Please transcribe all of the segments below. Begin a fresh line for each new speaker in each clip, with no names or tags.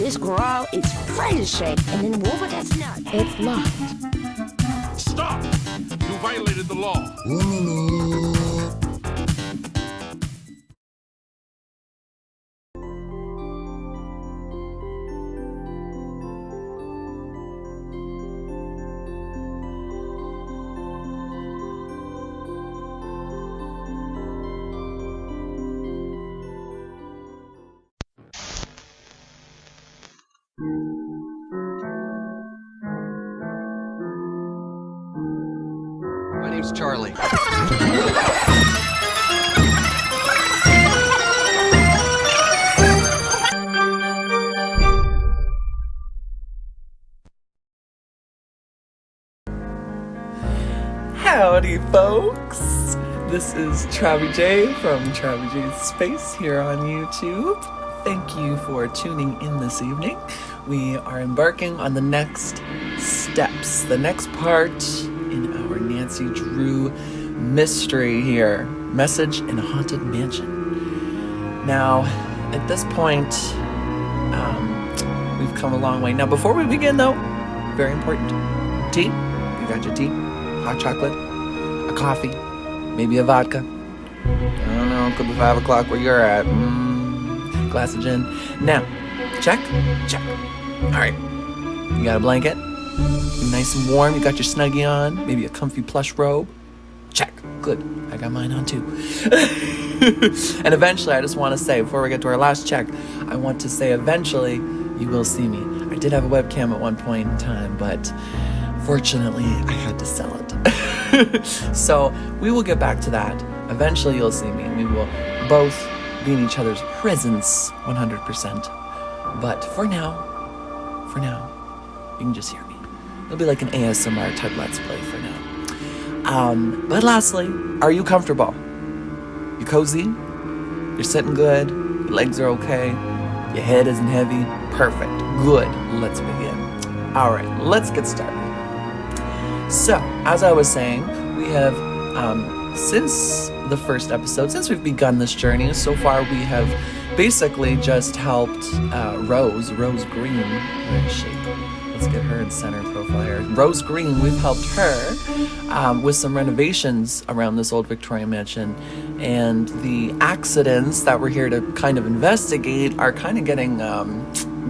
this girl is crazy. And then Wolver, that's not.
It's locked.
Stop! You violated the law.
My name's Charlie.
Howdy, folks! This is TravyJ from TravyJsSpace here on YouTube. Thank you for tuning in this evening. We are embarking on the next steps, the next part in our Nancy Drew mystery here. Message in a Haunted Mansion. Now, at this point, we've come a long way. Now, before we begin, though, very important, tea. You got your tea, hot chocolate, a coffee, maybe a vodka. I don't know, could be 5 o'clock where you're at. Glass of gin. Now, check? Check. All right. You got a blanket? You're nice and warm. You got your Snuggie on. Maybe a comfy plush robe. Check. Good. I got mine on too. And eventually, I just want to say, before we get to our last check, I want to say eventually, you will see me. I did have a webcam at one point in time, but fortunately, I had to sell it. So we will get back to that. Eventually, you'll see me, and we will both be in each other's presence 100%. But for now, you can just hear me. It'll be like an ASMR type Let's Play for now. But lastly, are you comfortable? You cozy? You're sitting good? Your legs are okay? Your head isn't heavy? Perfect. Good. Let's begin. All right, let's get started. So, as I was saying, we have, since the first episode, since we've begun this journey, so far we have basically just helped Rose Green. Where is she? Let's get her in center profile here. Rose Green, we've helped her with some renovations around this old Victorian mansion, and the accidents that we're here to kind of investigate are kind of getting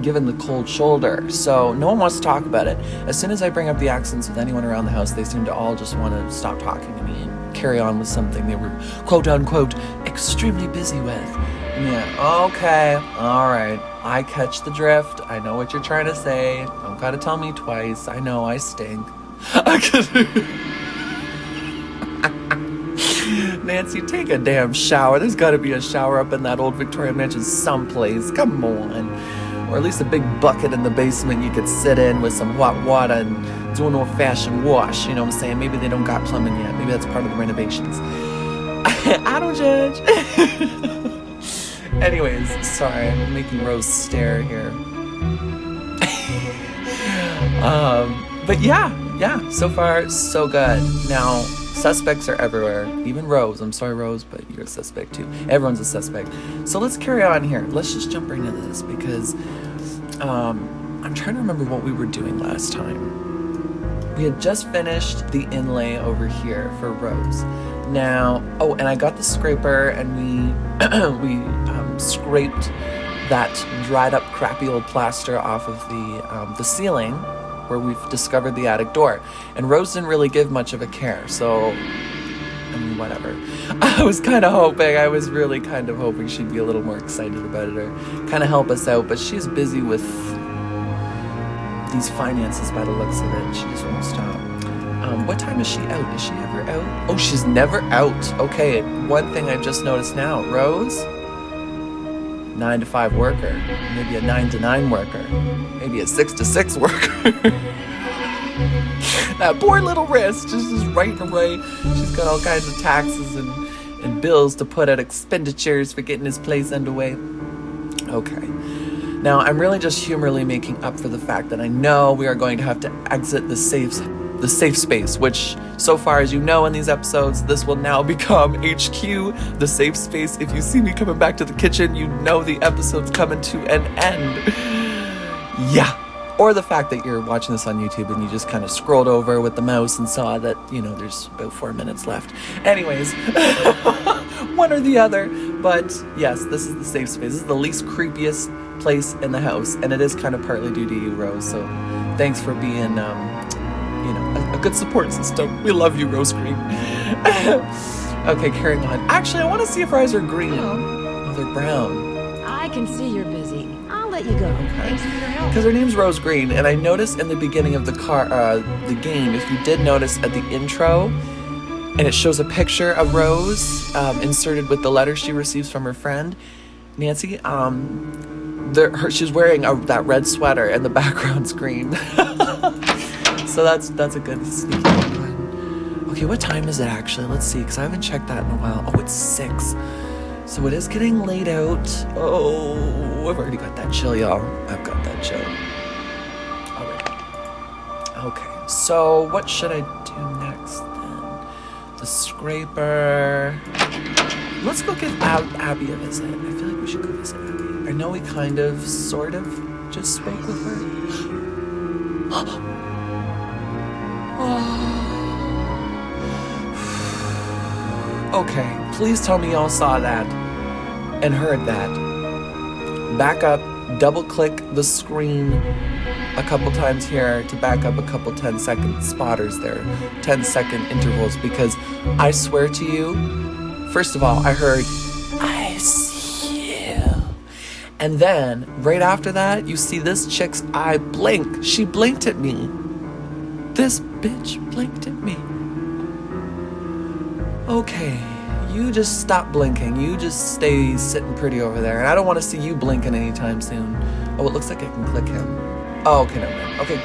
given the cold shoulder. So no one wants to talk about it. As soon as I bring up the accidents with anyone around the house, they seem to all just want to stop talking to me and carry on with something they were quote unquote extremely busy with. Yeah, okay, all right. I catch the drift. I know what you're trying to say. Don't gotta tell me twice. I know I stink. Nancy, take a damn shower. There's gotta be a shower up in that old Victorian mansion someplace. Come on. Or at least a big bucket in the basement you could sit in with some hot water and do an old-fashioned wash. You know what I'm saying? Maybe they don't got plumbing yet. Maybe that's part of the renovations. I don't judge. Anyways, sorry, I'm making Rose stare here. But yeah, so far, so good. Now, suspects are everywhere. Even Rose. I'm sorry, Rose, but you're a suspect too. Everyone's a suspect. So let's carry on here. Let's just jump right into this because I'm trying to remember what we were doing last time. We had just finished the inlay over here for Rose. Now, oh, and I got the scraper and we scraped that dried up crappy old plaster off of the ceiling where we've discovered the attic door. And Rose didn't really give much of a care, so I mean, whatever. I was really kind of hoping she'd be a little more excited about it or kind of help us out, but she's busy with these finances by the looks of it. She just won't stop. What time is she out? Is she ever out? Oh, she's never out. Okay, one thing I just noticed now. Rose, 9 to 5 worker. Maybe a 9 to 9 worker. Maybe a 6 to 6 worker. That poor little wrist just writing away. She's got all kinds of taxes and bills to put at expenditures for getting this place underway. Okay. Now, I'm really just humorly making up for the fact that I know we are going to have to exit the safe space, which so far as you know in these episodes, this will now become HQ, the safe space. If you see me coming back to the kitchen, you know the episode's coming to an end. Yeah. Or the fact that you're watching this on YouTube and you just kind of scrolled over with the mouse and saw that, you know, there's about 4 minutes left. Anyways, one or the other. But yes, this is the safe space. This is the least creepiest place in the house. And it is kind of partly due to you, Rose. So thanks for being, you know, a good support system. We love you, Rose Green. Okay, carrying on. Actually, I want to see if her eyes are green. Oh, they're brown.
I can see you're busy. I'll let you go. Thanks for your help.
Because her name's Rose Green, and I noticed in the beginning of the game, if you did notice at the intro, and it shows a picture of Rose inserted with the letter she receives from her friend, Nancy. She's wearing that red sweater, and the background's green. So that's a good sneaky one. Okay, what time is it actually? Let's see, because I haven't checked that in a while. Oh, it's 6. So it is getting late out. Oh, I've already got that chill, y'all. I've got that chill. All right. Okay, so what should I do next then? The scraper. Let's go give Abby a visit. I feel like we should go visit Abby. I know we kind of, sort of, just spoke with her. Okay, please tell me y'all saw that and heard that. Back up, double click the screen a couple times here to back up a couple 10-second spotters there, 10-second intervals, because I swear to you, first of all, I heard, I see you. And then, right after that, you see this chick's eye blink. She blinked at me. This bitch blinked at me. Okay, you just stop blinking. You just stay sitting pretty over there. And I don't want to see you blinking anytime soon. Oh, it looks like I can click him. Oh, okay, no, no. Okay,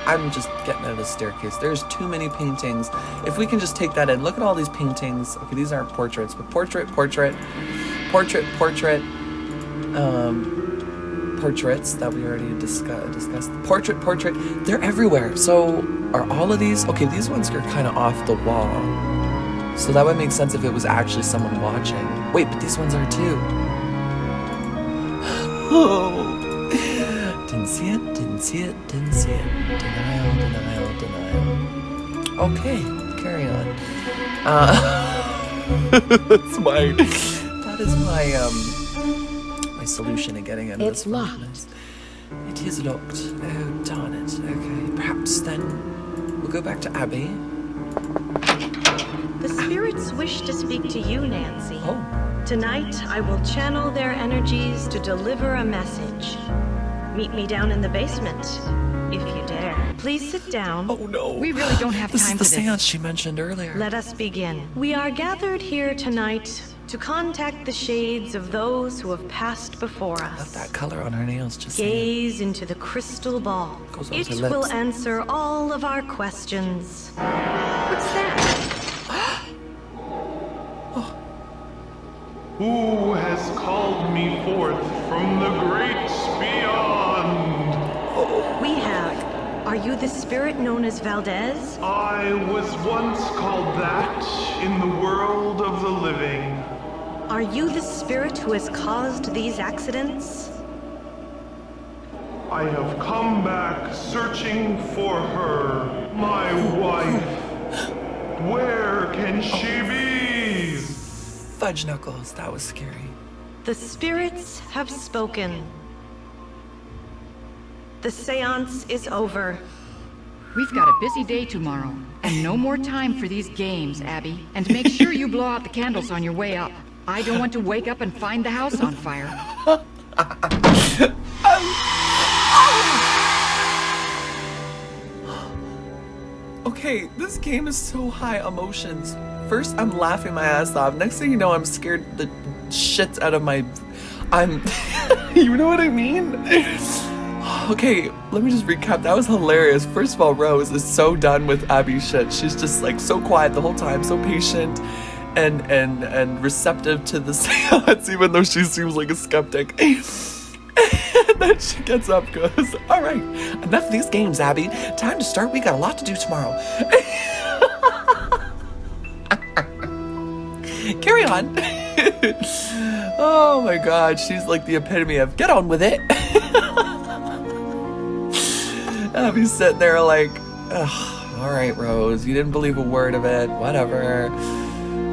I'm just getting out of the staircase. There's too many paintings. If we can just take that in. Look at all these paintings. Okay, these aren't portraits, but portraits, that we already discussed. Portrait. They're everywhere. So are all of these? Okay, these ones are kind of off the wall. So that would make sense if it was actually someone watching. Wait, but these ones are too. Oh. Didn't see it. Denial. Okay, carry on. That is my solution to getting out of this.
It's locked.
It is locked. Oh, darn it. Okay, perhaps then we'll go back to Abby.
The spirits wish to speak to you, Nancy.
Oh.
Tonight, I will channel their energies to deliver a message. Meet me down in the basement, if you dare. Please sit down.
Oh no.
We really don't have
This
time
is the
for this.
seance she mentioned earlier.
Let us begin. We are gathered here tonight to contact the shades of those who have passed before
Love
us.
that color on her nails, just saying.
Gaze into the crystal ball.
Goes on
It
her lips.
will answer all of our questions. What's that?
Who has called me forth from the great beyond?
We have. Are you the spirit known as Valdez?
I was once called that in the world of the living.
Are you the spirit who has caused these accidents?
I have come back searching for her, my wife. Where can she be?
Fudge knuckles, that was scary.
The spirits have spoken. The seance is over.
We've got a busy day tomorrow, and no more time for these games, Abby. And make sure you blow out the candles on your way up. I don't want to wake up and find the house on fire.
Okay, this game is so high emotions. First, I'm laughing my ass off. Next thing you know, I'm scared the shits out of my... you know what I mean? Okay, let me just recap. That was hilarious. First of all, Rose is so done with Abby's shit. She's just like so quiet the whole time, so patient and receptive to the seance, even though she seems like a skeptic. And then she gets up, goes, all right, enough of these games, Abby. Time to start. We got a lot to do tomorrow. Carry on. Oh my God, she's like the epitome of get on with it. Abby's sitting there like, ugh, all right, Rose, you didn't believe a word of it, whatever.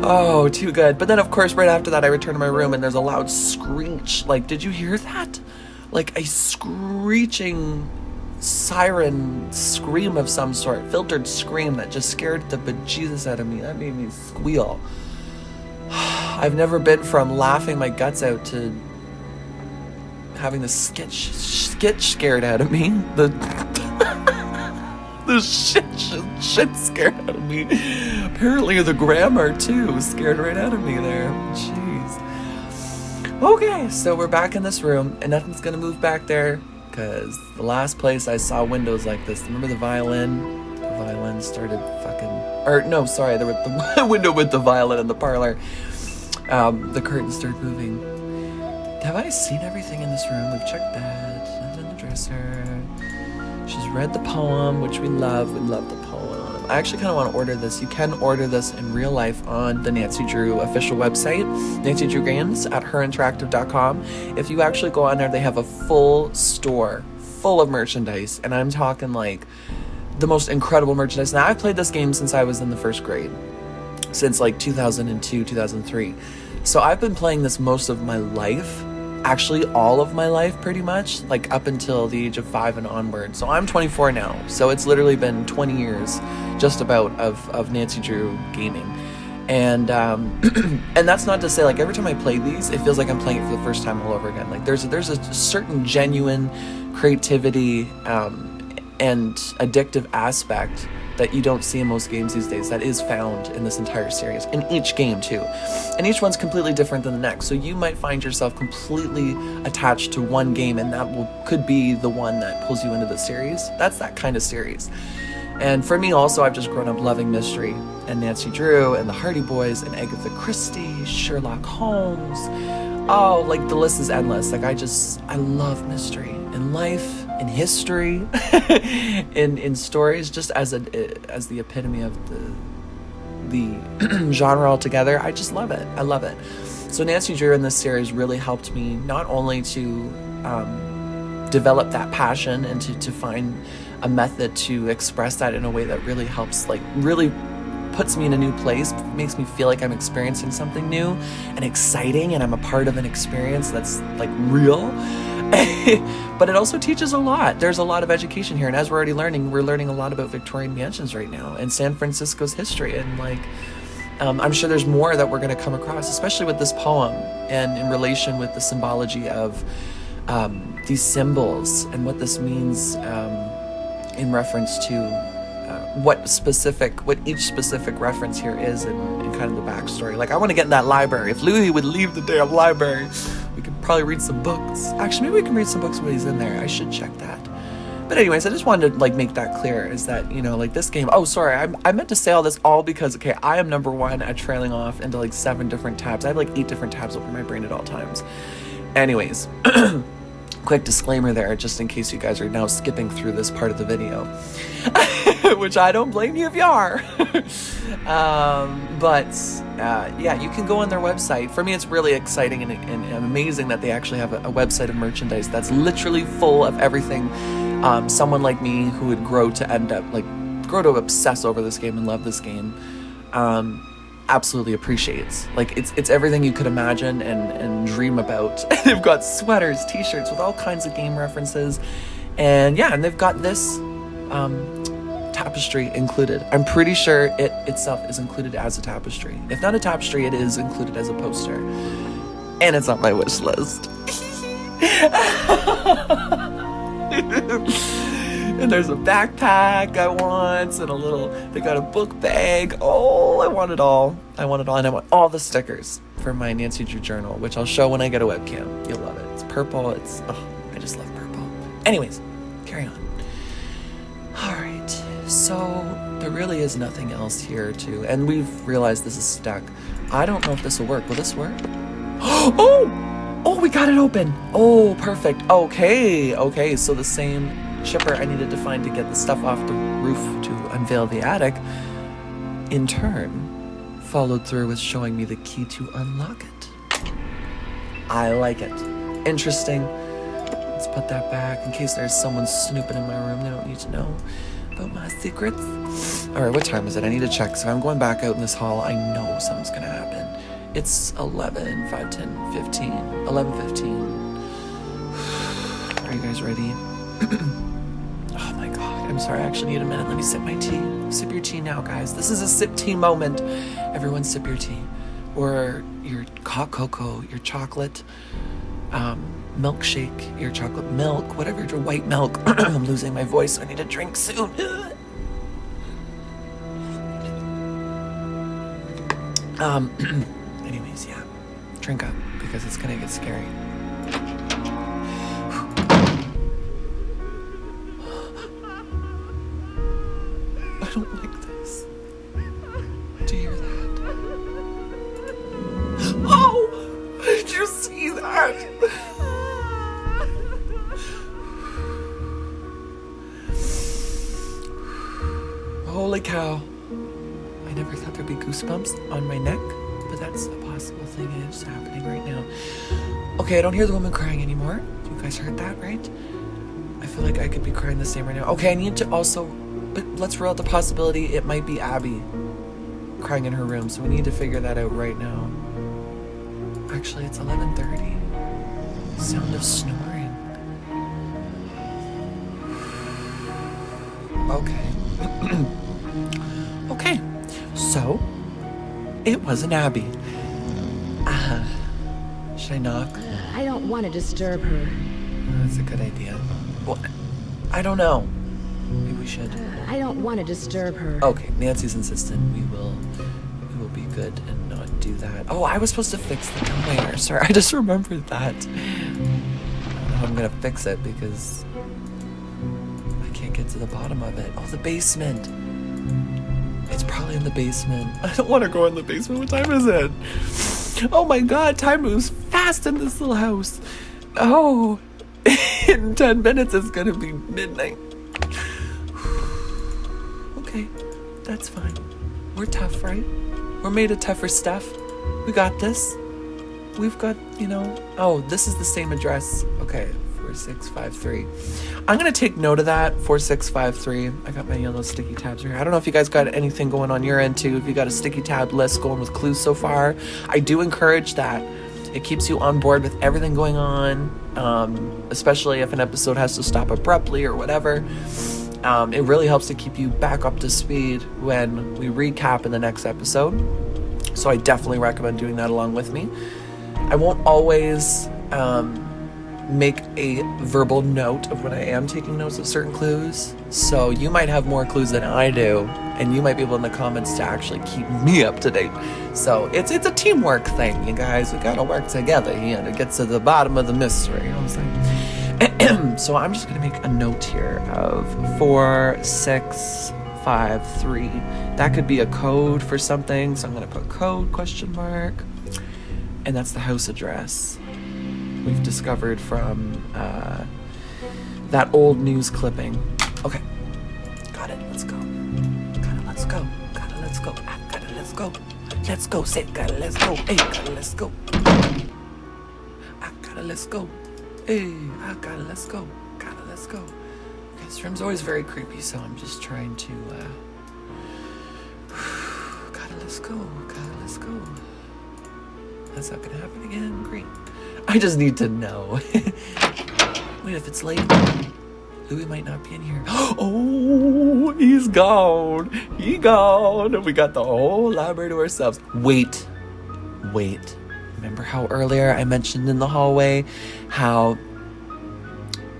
Oh, too good. But then, of course, right after that, I return to my room and there's a loud screech. Like, did you hear that? Like a screeching siren scream of some sort, filtered scream that just scared the bejesus out of me. That made me squeal. I've never been from laughing my guts out to having the sketch scared out of me. The shit scared out of me. Apparently the grammar too scared right out of me there. Jeez. Okay, so we're back in this room and nothing's gonna move back there because the last place I saw windows like this, remember the violin? The violin started fucking, or no, sorry, there was the window with the violin in the parlor. The curtains started moving. Have I seen everything in this room? We've checked that. Nothing in the dresser. She's read the poem, which we love. We love the poem. I actually kind of want to order this. You can order this in real life on the Nancy Drew official website, Nancy Drew Games at herinteractive.com. If you actually go on there, they have a full store full of merchandise, and I'm talking like the most incredible merchandise. Now, I've played this game since I was in the first grade, since like 2002, 2003. So I've been playing this most of my life. Actually, all of my life, pretty much, like up until the age of 5 and onward. So I'm 24 now, so it's literally been 20 years, just about, of Nancy Drew gaming, and and that's not to say like every time I play these, it feels like I'm playing it for the first time all over again. Like there's a certain genuine creativity and addictive aspect that you don't see in most games these days that is found in this entire series, in each game too. And each one's completely different than the next. So you might find yourself completely attached to one game and that could be the one that pulls you into the series. That's that kind of series. And for me also, I've just grown up loving mystery and Nancy Drew and the Hardy Boys and Agatha Christie, Sherlock Holmes. Oh, like the list is endless. Like I love mystery in life, in history, in stories, just as the epitome of the genre altogether. I just love it. I love it. So Nancy Drew in this series really helped me not only to develop that passion and to find a method to express that in a way that really helps, like really puts me in a new place, makes me feel like I'm experiencing something new and exciting and I'm a part of an experience that's like real. But it also teaches a lot. There's a lot of education here, and as we're already learning, we're learning a lot about Victorian mansions right now and San Francisco's history, and like I'm sure there's more that we're going to come across, especially with this poem and in relation with the symbology of these symbols and what this means in reference to what each specific reference here is in kind of the backstory. Like I want to get in that library. If Louis would leave the damn library, we could probably read some books. Actually, maybe we can read some books when he's in there. I should check that. But anyways, I just wanted to like make that clear, is that, you know, like this game, oh sorry, I meant to say all this all because, okay, I am number one at trailing off into like 7 different tabs. I have like 8 different tabs open in my brain at all times. Anyways, quick disclaimer there, just in case you guys are now skipping through this part of the video, which I don't blame you if you are. Yeah, you can go on their website. For me, it's really exciting and amazing that they actually have a website of merchandise that's literally full of everything someone like me who would grow to obsess over this game and love this game absolutely appreciates. Like it's everything you could imagine and dream about. They've got sweaters, t-shirts with all kinds of game references, and yeah, and they've got this tapestry included. I'm pretty sure it itself is included as a tapestry. If not a tapestry, it is included as a poster, and it's on my wish list. And there's a backpack I want, and they got a book bag. Oh, I want it all. And I want all the stickers for my Nancy Drew journal, which I'll show when I get a webcam. You'll love it. It's purple. I just love purple. Anyways, carry on. All right, so there really is nothing else here and we've realized this is stuck. I don't know if this will work. Will this work? Oh, we got it open. Oh, perfect. Okay, so the same shipper I needed to find to get the stuff off the roof to unveil the attic, in turn, followed through with showing me the key to unlock it. I like it. Interesting. Let's put that back in case there's someone snooping in my room. They don't need to know about my secrets. All right, what time is it? I need to check. So I'm going back out in this hall. I know something's gonna happen. It's 11, 5, 10, 15, 11:15. Are you guys ready? Oh my God, I'm sorry. I actually need a minute. Let me sip my tea. Sip your tea now, guys. This is a sip tea moment. Everyone sip your tea. Or your hot cocoa, your chocolate, milkshake, your chocolate milk, whatever, your white milk. I'm losing my voice, so I need to drink soon. Anyways, yeah, drink up because it's gonna get scary. I don't like this. Do you hear that? Oh! Did you see that? Holy cow. I never thought there'd be goosebumps on my neck, but that's a possible thing and it's happening right now. Okay, I don't hear the woman crying anymore. You guys heard that, right? I feel like I could be crying the same right now. Okay, I need to also, but let's rule out the possibility it might be Abby crying in her room, so we need to figure that out right now. Actually, it's 11:30. Sound of snoring. Okay. Okay, so it wasn't Abby. Should I knock?
I don't want to disturb her.
That's a good idea. Well, I don't know. Maybe we should.
I don't want to disturb her.
Okay, Nancy's insistent. We will be good and not do that. Oh, I was supposed to fix the dumbwaiter. Sorry, I just remembered that. I don't know how I'm gonna fix it because I can't get to the bottom of it. Oh, the basement. It's probably in the basement. I don't want to go in the basement. What time is it? Oh my God, time moves fast in this little house. Oh, in 10 minutes it's gonna be midnight. Okay, that's fine. We're tough, right? We're made of tougher stuff. We got this. We've got, oh, this is the same address. Okay, 4653. I'm gonna take note of that, 4653. I got my yellow sticky tabs here. I don't know if you guys got anything going on your end too. If you got a sticky tab list going with clues so far, I do encourage that. It keeps you on board with everything going on, especially if an episode has to stop abruptly or whatever. It really helps to keep you back up to speed when we recap in the next episode. So I definitely recommend doing that along with me. I won't always make a verbal note of when I am taking notes of certain clues. So you might have more clues than I do, and you might be able in the comments to actually keep me up to date. So it's a teamwork thing, you guys. We gotta work together here to get to the bottom of the mystery. You know what I'm saying? So I'm just gonna make a note here of 4653. That could be a code for something. So I'm gonna put code ? And that's the house address we've discovered from that old news clipping. Okay, got it. Let's go. Got it. Let's go. Got it. Let's go. I got it. Let's go. Let's go. Say got it. Let's go. Hey, got it. Let's go. I got it. Let's go. Hey, I got it. Let's go. Got it. Let's go. Okay, this room's always very creepy, so I'm just trying to. Got it. Let's go. Got it. Let's go. That's not gonna happen again. Great. I just need to know. Wait, if it's late, Louis might not be in here. Oh, he's gone. He gone. We got the whole library to ourselves. Wait. Remember how earlier I mentioned in the hallway how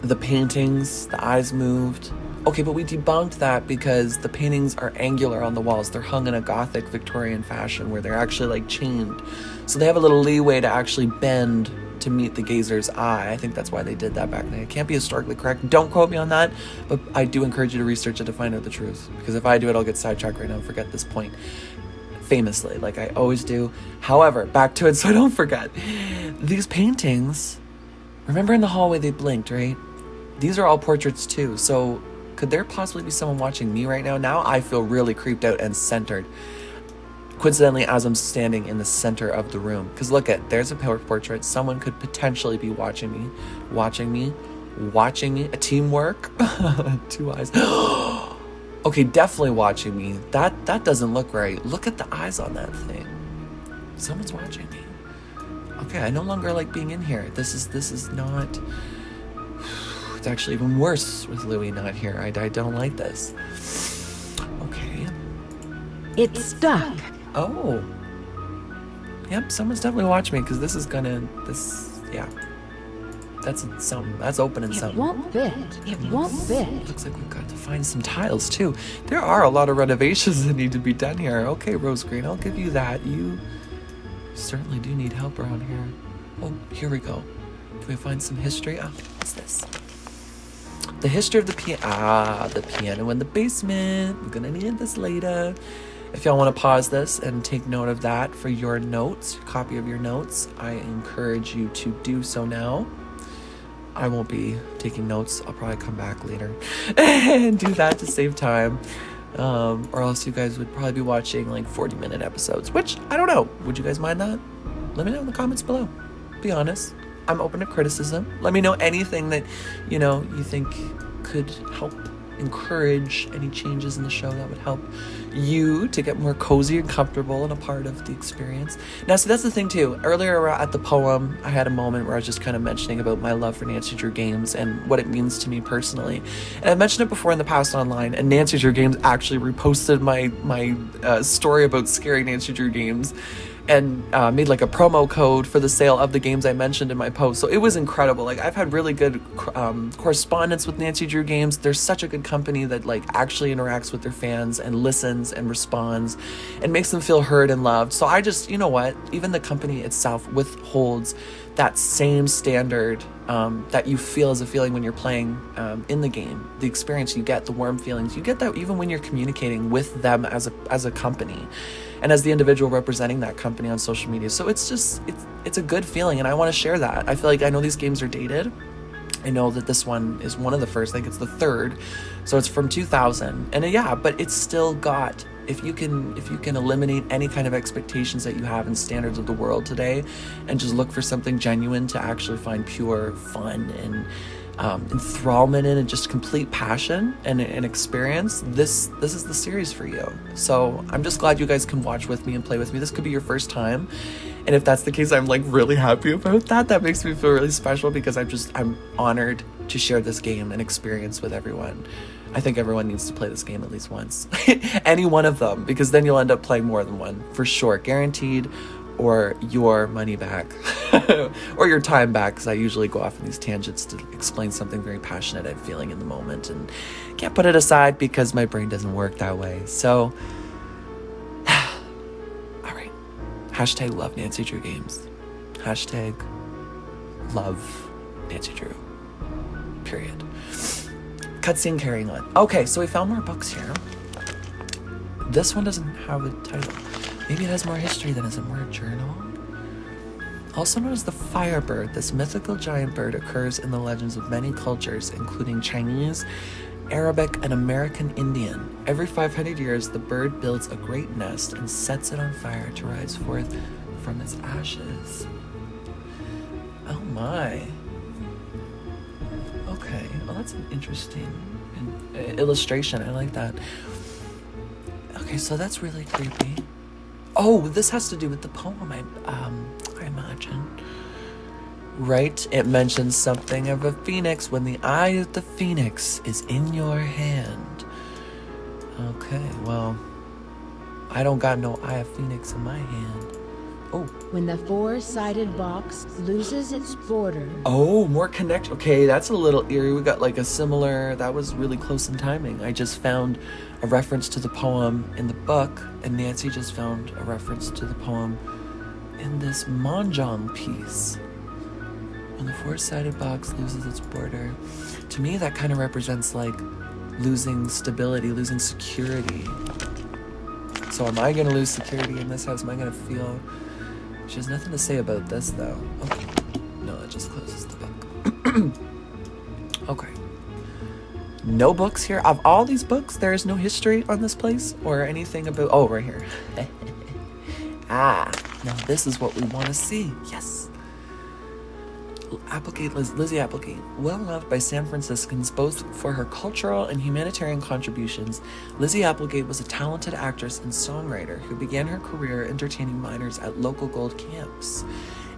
the paintings, the eyes moved? Okay, but we debunked that because the paintings are angular on the walls. They're hung in a Gothic Victorian fashion where they're actually like chained. So they have a little leeway to actually bend to meet the gazer's eye. I think that's why they did that back then. It can't be historically correct. Don't quote me on that, but I do encourage you to research it to find out the truth. Because if I do it, I'll get sidetracked right now and forget this point. Famously, like I always do. However, back to it so I don't forget. These paintings, remember in the hallway they blinked, right? These are all portraits too. So could there possibly be someone watching me right now? Now I feel really creeped out and centered. Coincidentally, as I'm standing in the center of the room. Because look there's a portrait. Someone could potentially be watching me, watching me, teamwork, 2 eyes. Okay, definitely watching me. That doesn't look right. Look at the eyes on that thing. Someone's watching me. Okay, I no longer like being in here. This is not. It's actually even worse with Louis not here. I don't like this. Okay.
It's stuck.
Oh. Yep, someone's definitely watching me because this is gonna. Yeah. That's something. That's opening something.
It won't fit. It won't fit.
Looks like we've got to find some tiles too. There are a lot of renovations that need to be done here. Okay, Rose Green, I'll give you that. You certainly do need help around here. Oh, here we go. Can we find some history? Oh, what's this? The history of the piano. The piano in the basement. We're gonna need this later. If y'all want to pause this and take note of that for your notes, copy of your notes, I encourage you to do so now. I won't be taking notes. I'll probably come back later and do that to save time. Or else you guys would probably be watching like 40-minute episodes, which I don't know. Would you guys mind that? Let me know in the comments below. Be honest. I'm open to criticism. Let me know anything that, you think could help encourage any changes in the show that would help you to get more cozy and comfortable and a part of the experience. Now, see, that's the thing too. Earlier at the poem, I had a moment where I was just kind of mentioning about my love for Nancy Drew Games and what it means to me personally. And I've mentioned it before in the past online, and Nancy Drew Games actually reposted my story about scary Nancy Drew Games and made like a promo code for the sale of the games I mentioned in my post. So it was incredible. Like, I've had really good correspondence with Nancy Drew Games. They're such a good company that like actually interacts with their fans and listens and responds and makes them feel heard and loved. So I just, you know what, even the company itself withholds that same standard that you feel as a feeling when you're playing in the game. The experience you get, the warm feelings, you get that even when you're communicating with them as a company and as the individual representing that company on social media. So it's a good feeling, and I want to share that. I feel like I know these games are dated. I know that this one is one of the first. I think it's the third, so it's from 2000. And yeah, but it's still got. If you can eliminate any kind of expectations that you have and standards of the world today, and just look for something genuine to actually find pure fun and enthrallment in, and just complete passion and experience, this is the series for you. So I'm just glad you guys can watch with me and play with me. This could be your first time, and if that's the case, I'm like really happy about that. That makes me feel really special because I'm honored to share this game and experience with everyone. I think everyone needs to play this game at least once. Any one of them, because then you'll end up playing more than one for sure, guaranteed, or your money back or your time back, because I usually go off on these tangents to explain something very passionate I'm feeling in the moment and can't put it aside because my brain doesn't work that way. So all right, hashtag love Nancy Drew Games, hashtag love Nancy Drew, period. Cutscene carrying on. Okay, so we found more books here. This one doesn't have a title. Maybe it has more history than is a word journal. Also known as the Firebird, this mythical giant bird occurs in the legends of many cultures, including Chinese, Arabic, and American Indian. Every 500 years, the bird builds a great nest and sets it on fire to rise forth from its ashes. Oh my. Okay, well that's an interesting illustration. I like that. Okay, so that's really creepy. Oh, this has to do with the poem, I imagine. Right? It mentions something of a phoenix when the eye of the phoenix is in your hand. Okay, well, I don't got no eye of phoenix in my hand. Oh.
When the four-sided box loses its border.
Oh, more connection. Okay, that's a little eerie. We got like a similar, that was really close in timing. I just found a reference to the poem in the book, and Nancy just found a reference to the poem in this Mahjong piece. When the four-sided box loses its border. To me, that kind of represents like losing stability, losing security. So am I going to lose security in this house? Am I going to feel... She has nothing to say about this, though. Okay. No, it just closes the book. Okay. No books here. Of all these books, there is no history on this place or anything about... Oh, right here. Ah, now this is what we want to see. Yes. Lizzie Applegate, well loved by San Franciscans both for her cultural and humanitarian contributions, Lizzie Applegate was a talented actress and songwriter who began her career entertaining minors at local gold camps.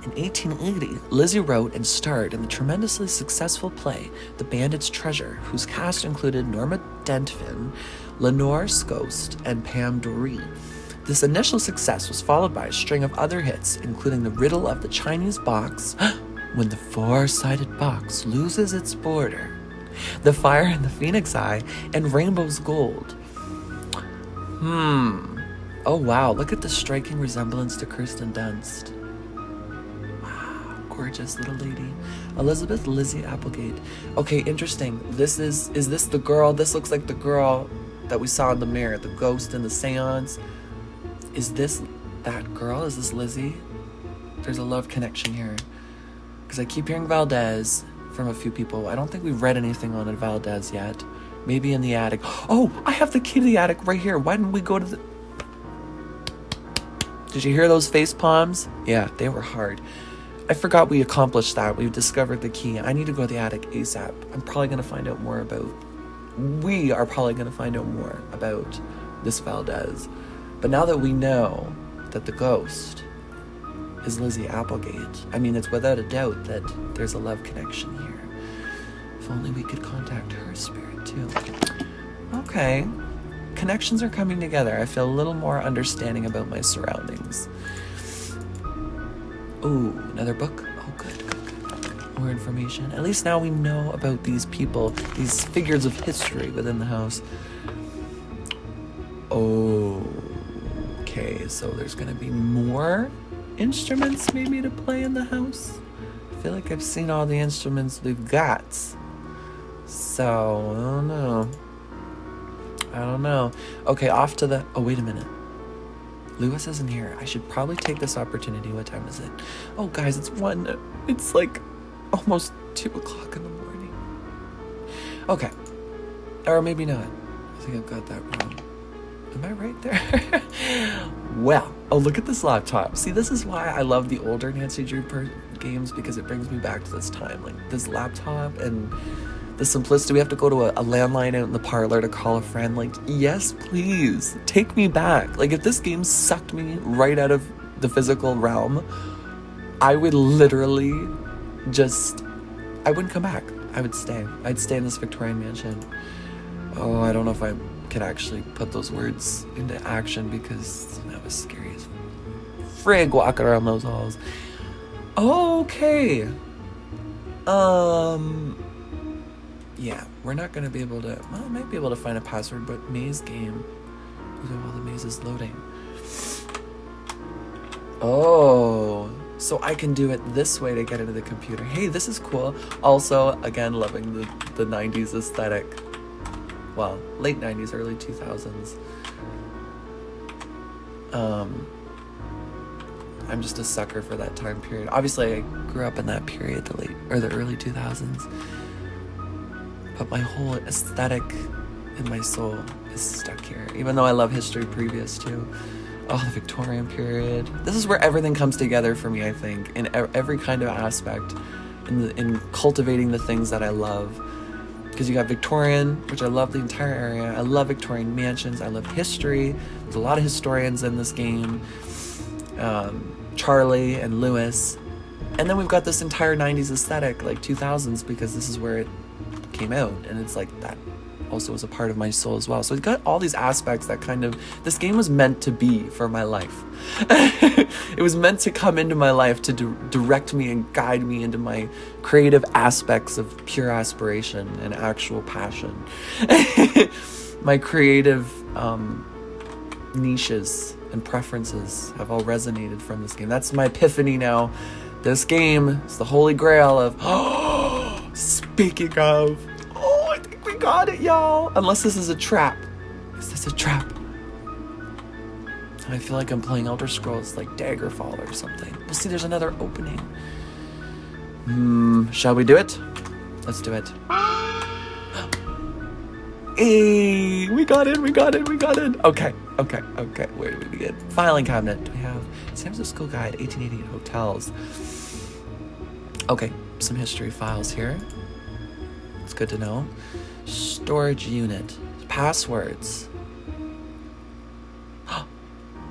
In 1880, Lizzie wrote and starred in the tremendously successful play The Bandit's Treasure, whose cast included Norma Denton, Lenore Scost, and Pam Doree. This initial success was followed by a string of other hits, including The Riddle of the Chinese Box, When the Four-Sided Box Loses Its Border, The Fire in the Phoenix Eye, and Rainbow's Gold. Oh wow, look at the striking resemblance to Kirsten Dunst. Wow, gorgeous little lady. Elizabeth Lizzie Applegate. Okay, interesting. Is this the girl? This looks like the girl that we saw in the mirror, the ghost in the Séance. Is this that girl? Is this Lizzie? There's a love connection here. Because I keep hearing Valdez from a few people. I don't think we've read anything on Valdez yet. Maybe in the attic. Oh, I have the key to the attic right here. Why didn't we go to the... Did you hear those face palms? Yeah, they were hard. I forgot we accomplished that. We discovered the key. I need to go to the attic ASAP. I'm probably going to find out more about... We are probably going to find out more about this Valdez. But now that we know that the ghost is Lizzie Applegate, I mean, it's without a doubt that there's a love connection here. If only we could contact her spirit too. Okay. Connections are coming together. I feel a little more understanding about my surroundings. Ooh, another book? Oh, good. More information. At least now we know about these people, these figures of history within the house. Oh, okay, so there's gonna be more instruments maybe to play in the house. I feel like I've seen all the instruments we've got. So, I don't know. Okay, off to the... Oh, wait a minute. Lewis isn't here. I should probably take this opportunity. What time is it? Oh, guys, it's like almost 2 o'clock in the morning. Okay. Or maybe not. I think I've got that wrong. Am I right there? Well, oh, look at this laptop. See, this is why I love the older Nancy Drew games, because it brings me back to this time. Like, this laptop and the simplicity. We have to go to a landline out in the parlor to call a friend. Like, yes, please, take me back. Like, if this game sucked me right out of the physical realm, I would literally I wouldn't come back. I would stay. I'd stay in this Victorian mansion. Oh, I don't know if I could actually put those words into action, because that was scary as frig walking around those halls. Okay. Yeah, we're not gonna be able to... Well, I might be able to find a password, but maze game. Look at all the mazes loading. Oh, so I can do it this way to get into the computer. Hey, this is cool. Also, again, loving the 90s aesthetic. Well, late 90s, early 2000s. I'm just a sucker for that time period. Obviously, I grew up in that period, the early 2000s. But my whole aesthetic in my soul is stuck here, even though I love history previous too. Oh, the Victorian period. This is where everything comes together for me, I think, in every kind of aspect, in cultivating the things that I love. Because you got Victorian, which I love the entire area. I love Victorian mansions. I love history. There's a lot of historians in this game. Charlie and Lewis. And then we've got this entire 90s aesthetic, like 2000s, because this is where it came out. And it's like that also was a part of my soul as well. So it's got all these aspects that kind of... This game was meant to be for my life. It was meant to come into my life to direct me and guide me into my creative aspects of pure aspiration and actual passion. My creative niches and preferences have all resonated from this game. That's my epiphany now. This game is the holy grail of... Speaking of... Oh, I think we got it, y'all. Unless this is a trap. Is this a trap? I feel like I'm playing Elder Scrolls, like Daggerfall or something. We'll see, there's another opening. Shall we do it? Let's do it. Hey, we got it. Okay. Where do we begin? Filing cabinet. Do we have San Francisco Guide, 1888 hotels? Okay, some history files here. It's good to know. Storage unit. Passwords.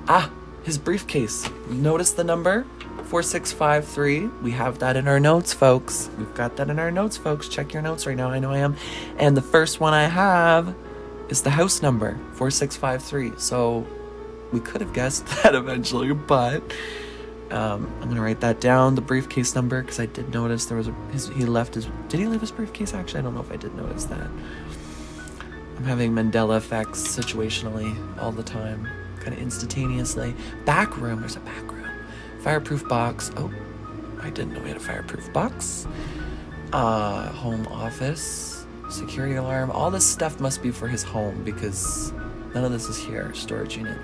Ah, his briefcase. Notice the number? 4653. We have that in our notes, folks. We've got that in our notes, folks. Check your notes right now. I know I am. And the first one I have is the house number, 4653. So we could have guessed that eventually, but I'm going to write that down, the briefcase number, because I did notice there was he left his... Did he leave his briefcase? Actually, I don't know if I did notice that. I'm having Mandela effects situationally all the time, kind of instantaneously. Back room. There's a back room. Fireproof box. Oh, I didn't know we had a fireproof box. Home office. Security alarm. All this stuff must be for his home because none of this is here. Storage unit,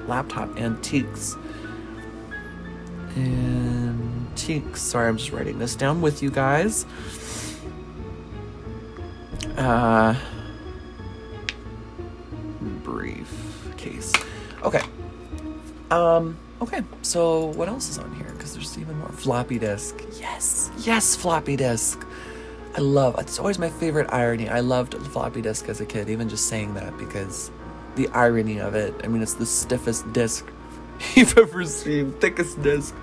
laptop, antiques. Antiques. Sorry, I'm just writing this down with you guys. Briefcase. Okay. Okay, so what else is on here? Because there's even more. Floppy disk. Yes, floppy disk. It's always my favorite irony. I loved floppy disk as a kid, even just saying that, because the irony of it. I mean, it's the stiffest disk you've ever seen, thickest disk.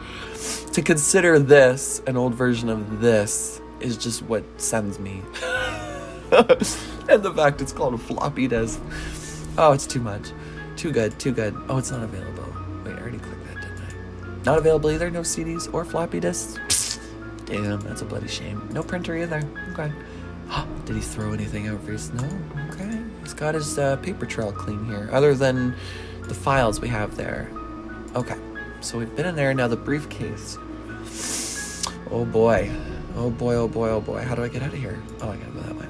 To consider this an old version of this is just what sends me. And the fact it's called a floppy disk. Oh, it's too much. Too good. Oh, it's not available. Wait, I already clicked that, didn't I? Not available either, no CDs or floppy disks. Psst. Damn, that's a bloody shame. No printer either. Okay. Did he throw anything out for his... No? Okay. He's got his paper trail clean here, other than the files we have there. Okay. So we've been in there. Now the briefcase. Oh boy. How do I get out of here? Oh, I gotta go that way.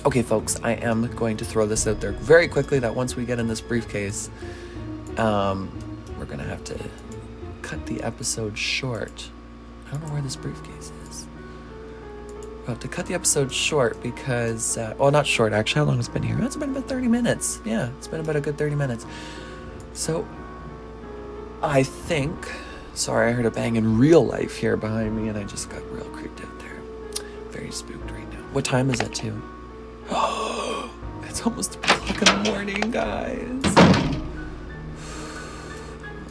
Okay, folks, I am going to throw this out there very quickly that once we get in this briefcase, we're going to have to cut the episode short. I don't know where this briefcase is. We'll have to cut the episode short because, well, not short, actually. How long has it been here? It's been about 30 minutes. Yeah, it's been about a good 30 minutes. So, I think, sorry, I heard a bang in real life here behind me and I just got real creeped out there. Very spooked right now. What time is it, too? It's almost 3 o'clock in the morning, guys.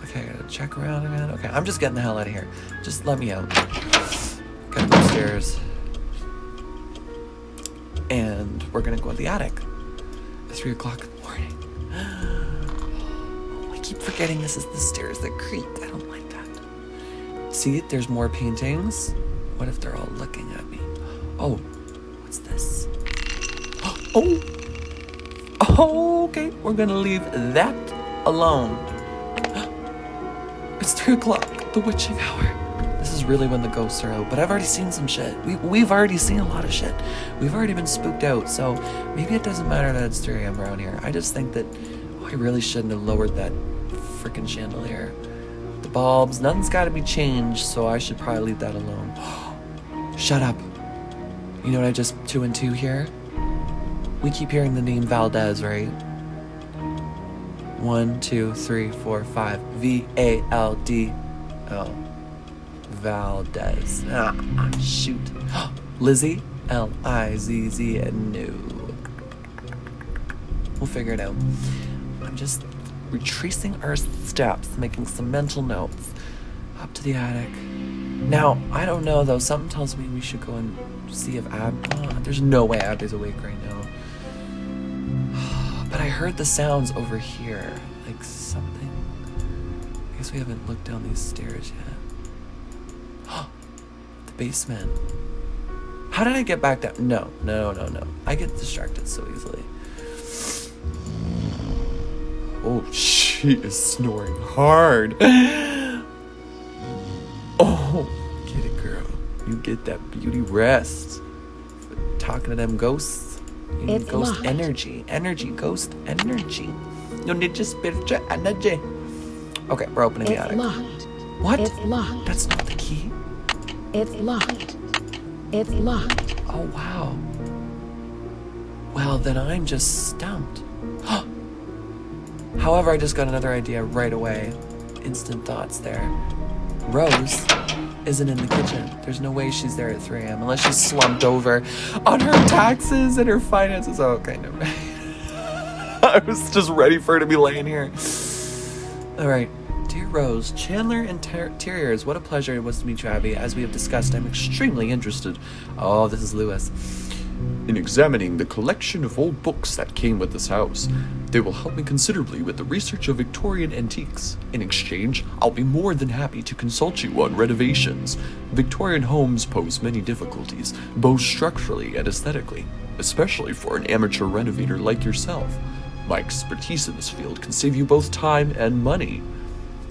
Okay, I gotta check around again. Okay, I'm just getting the hell out of here. Just let me out. Gotta go upstairs. And we're gonna go to the attic at 3 o'clock in the morning. I keep forgetting this is the stairs that creak. I don't like that. See, there's more paintings. What if they're all looking at me? Oh, what's this? Oh, okay, we're gonna leave that alone. It's 3 o'clock, the witching hour. This is really when the ghosts are out, but I've already seen some shit. We've already seen a lot of shit. We've already been spooked out, so maybe it doesn't matter that it's 3 a.m. around here. I just think that I really shouldn't have lowered that freaking chandelier. The bulbs, nothing's gotta be changed, so I should probably leave that alone. Shut up. You know what I just 2 and 2 here? We keep hearing the name Valdez, right? 1, 2, 3, 4, 5. V-A-L-D-L. Valdez. Shoot. Lizzie? L-I-Z-Z. No. We'll figure it out. I'm just retracing our steps, making some mental notes. Up to the attic. Now, I don't know, though. Something tells me we should go and see if there's no way Abby's awake right now. But I heard the sounds over here, like something. I guess we haven't looked down these stairs yet. The basement. How did I get back down? No. I get distracted so easily. Oh, she is snoring hard. Oh, get it, girl. You get that beauty rest. Talking to them ghosts. You need ghost locked. Energy, ghost energy. You need your spiritual energy. Okay, we're opening the attic.
Locked.
What?
It's locked.
That's not the key.
It's locked. It's locked.
Oh, wow. Well, then I'm just stumped. However, I just got another idea right away. Instant thoughts there. Rose, isn't in the kitchen. There's no way she's there at 3 a.m. unless she's slumped over on her taxes and her finances. Oh, okay, never mind. I was just ready for her to be laying here. All right. Dear Rose, Chandler Interiors, what a pleasure it was to meet you, Abby. As we have discussed, I'm extremely interested. Oh, this is Lewis. In examining the collection of old books that came with this house. They will help me considerably with the research of Victorian antiques. In exchange, I'll be more than happy to consult you on renovations. Victorian homes pose many difficulties, both structurally and aesthetically, especially for an amateur renovator like yourself. My expertise in this field can save you both time and money.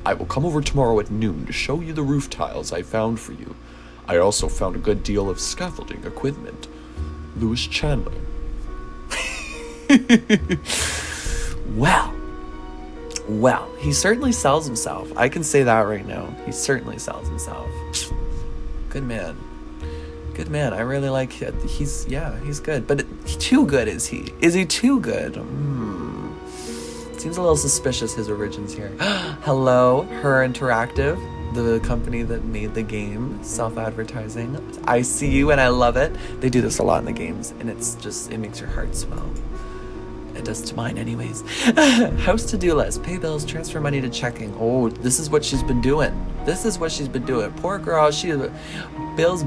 I will come over tomorrow at noon to show you the roof tiles I found for you. I also found a good deal of scaffolding equipment. Lewis Chandler. Well, he certainly sells himself. I can say that right now. He certainly sells himself. Good man. Good man. I really like it. He's good. But too good, is he? Is he too good? Seems a little suspicious, his origins here. Hello, Her Interactive, the company that made the game, self-advertising. I see you and I love it. They do this a lot in the games, and it makes your heart swell. It does to mine anyways. House to-do list, pay bills, transfer money to checking. Oh, this is what she's been doing. Poor girl, she bills.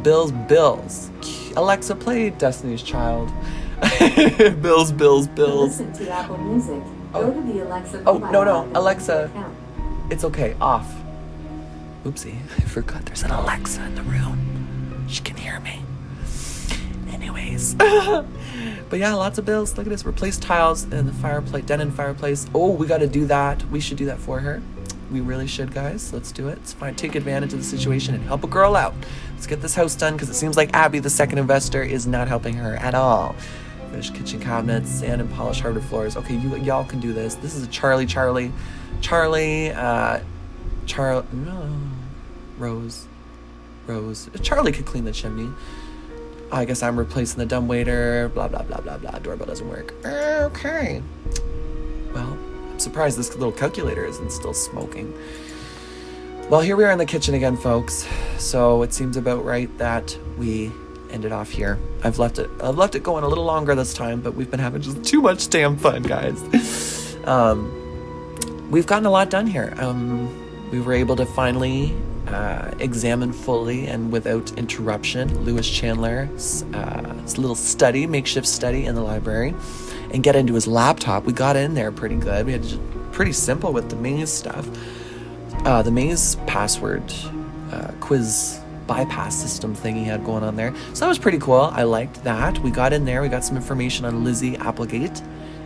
Alexa, play Destiny's Child. bills.
Listen to Apple Music. Go to the Alexa.
No, Alexa. It's okay, off. Oopsie, I forgot there's an Alexa in the room. She can hear me. Anyways. But yeah, lots of bills. Look at this. Replace tiles in the fireplace, den and fireplace. Oh, we got to do that. We should do that for her. We really should, guys. Let's do it. It's fine. Take advantage of the situation and help a girl out. Let's get this house done because it seems like Abby, the second investor, is not helping her at all. Finish kitchen cabinets, sand and polish hardwood floors. Okay, y'all can do this. This is a Rose. Charlie could clean the chimney. I guess I'm replacing the dumbwaiter. Blah, blah, blah, blah, blah. Doorbell doesn't work. Okay. Well, I'm surprised this little calculator isn't still smoking. Well, here we are in the kitchen again, folks. So it seems about right that we end it off here. I've left it going a little longer this time, but we've been having just too much damn fun, guys. We've gotten a lot done here. We were able to finally examine fully and without interruption Lewis Chandler's little makeshift study in the library, and get into his laptop. We got in there pretty good. We had pretty simple with the maze stuff. The maze password quiz bypass system thing he had going on there. So that was pretty cool. I liked that. We got in there. We got some information on Lizzie Applegate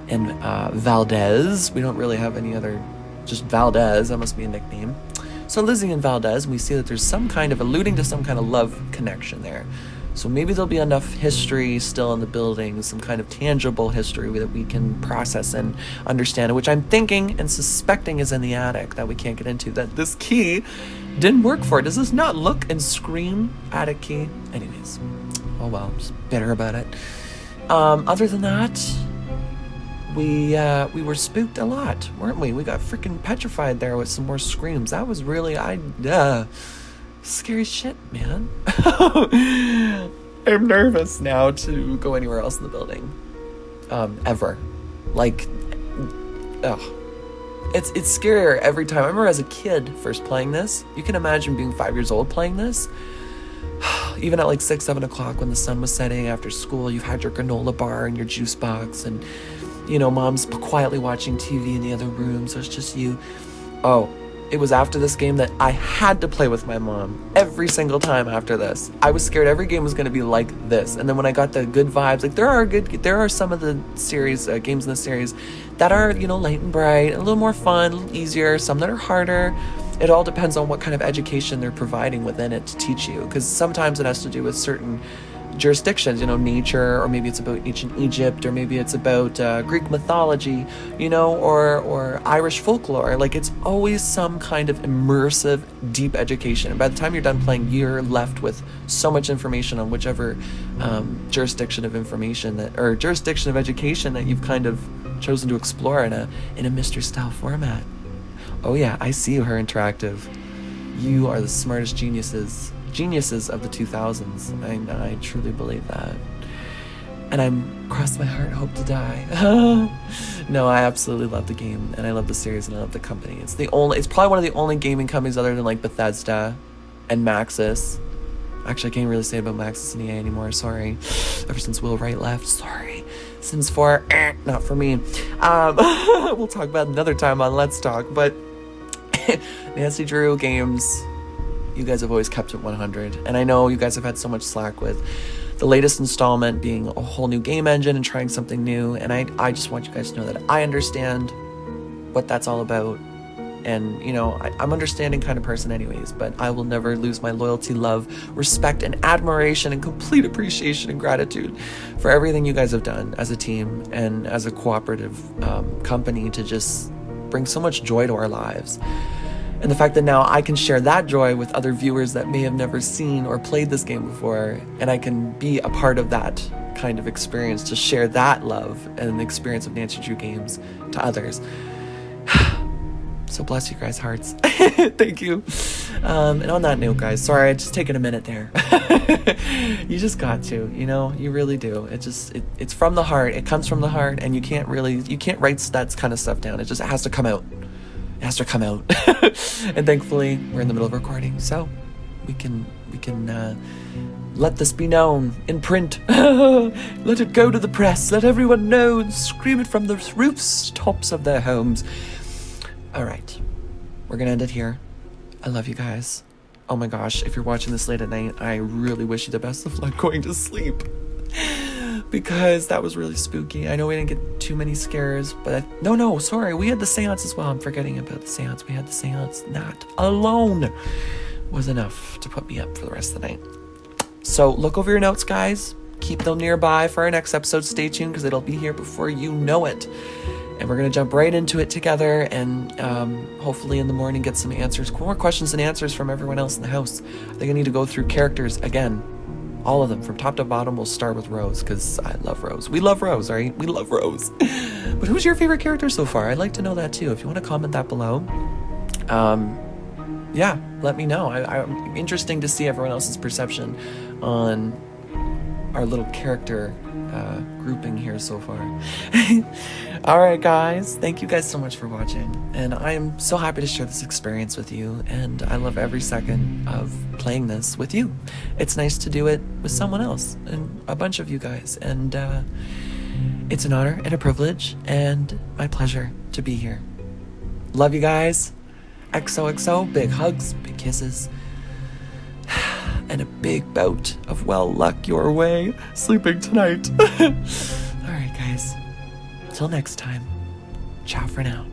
and Valdez. We don't really have any other, just Valdez. That must be a nickname. So Lizzie and Valdez, we see that there's some kind of alluding to some kind of love connection there. So maybe there'll be enough history still in the building, some kind of tangible history that we can process and understand, which I'm thinking and suspecting is in the attic that we can't get into, that this key didn't work for it. Does this not look and scream attic key? Anyways, oh well, I'm just bitter about it. Other than that, we were spooked a lot, weren't we? We got freaking petrified there with some more screams. That was really, scary shit, man. I'm nervous now to go anywhere else in the building. Ever. Like, ugh. It's scarier every time. I remember as a kid first playing this. You can imagine being 5 years old playing this. Even at like 6, 7 o'clock when the sun was setting after school, you've had your granola bar and your juice box, and mom's quietly watching TV in the other room, so it's just you. Oh, it was after this game that I had to play with my mom every single time after this. I was scared every game was going to be like this. And then when I got the good vibes, like there are some of the series, games in the series that are, light and bright, a little more fun, a little easier, some that are harder. It all depends on what kind of education they're providing within it to teach you. Because sometimes it has to do with certain jurisdictions, nature, or maybe it's about ancient Egypt, or maybe it's about Greek mythology, or Irish folklore. Like, it's always some kind of immersive, deep education. And by the time you're done playing, you're left with so much information on whichever jurisdiction of education that you've kind of chosen to explore in a mystery style format. Oh yeah, I see you, Her Interactive. You are the smartest geniuses geniuses of the 2000s. I truly believe that. And I'm, cross my heart, hope to die. No, I absolutely love the game, and I love the series, and I love the company. It's probably one of the only gaming companies other than like Bethesda and Maxis. Actually, I can't really say about Maxis and EA anymore, sorry. Ever since Will Wright left, sorry. Sims 4, not for me. We'll talk about it another time on Let's Talk, but Nancy Drew Games, you guys have always kept it 100, and I know you guys have had so much slack with the latest installment being a whole new game engine and trying something new, and I just want you guys to know that I understand what that's all about. And, you know, I'm understanding kind of person anyways, but I will never lose my loyalty, love, respect, and admiration, and complete appreciation and gratitude for everything you guys have done as a team and as a cooperative company to just bring so much joy to our lives. And the fact that now I can share that joy with other viewers that may have never seen or played this game before, and I can be a part of that kind of experience to share that love and the experience of Nancy Drew Games to others. So bless you guys' hearts. Thank you. And on that note, guys, sorry, I just taken a minute there. You just got to, you know, you really do. It's from the heart. It comes from the heart, and you can't write that kind of stuff down. It has to come out. It has to come out. And thankfully, we're in the middle of recording, so we can let this be known in print. Let it go to the press. Let everyone know and scream it from the roofs, tops of their homes. All right, we're gonna end it here. I love you guys. Oh my gosh, if you're watching this late at night, I really wish you the best of luck going to sleep, because that was really spooky. I know we didn't get too many scares, but no, sorry, we had the seance as well. I'm forgetting about the seance. We had the seance. That alone was enough to put me up for the rest of the night. So look over your notes, guys. Keep them nearby for our next episode. Stay tuned, because it'll be here before you know it. And we're going to jump right into it together, and hopefully in the morning get some answers, more questions and answers from everyone else in the house. I think I need to go through characters again. All of them, from top to bottom. We'll start with Rose, because I love Rose. We love Rose, right? We love Rose. But who's your favorite character so far? I'd like to know that too. If you want to comment that below, yeah, let me know. I'm interesting to see everyone else's perception on our little character grouping here so far. All right, guys, thank you guys so much for watching, and I am so happy to share this experience with you, and I love every second of playing this with you. It's nice to do it with someone else and a bunch of you guys, and it's an honor and a privilege and my pleasure to be here. Love you guys. XOXO, big hugs, big kisses, and a big bout of well luck your way sleeping tonight. All right, guys. Till next time. Ciao for now.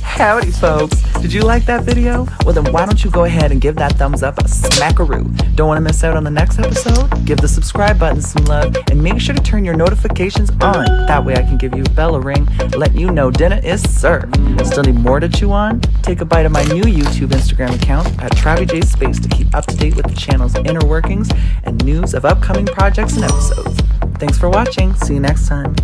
Howdy, folks. Did you like that video? Well, then why don't you go ahead and give that thumbs up a smackaroo. Don't want to miss out on the next episode? Give the subscribe button some love, and make sure to turn your notifications on. That way I can give you a bell ring, let you know dinner is served. Still need more to chew on? Take a bite of my new YouTube Instagram account at TravyJsSpace to keep up to date with the channel's inner workings and news of upcoming projects and episodes. Thanks for watching. See you next time.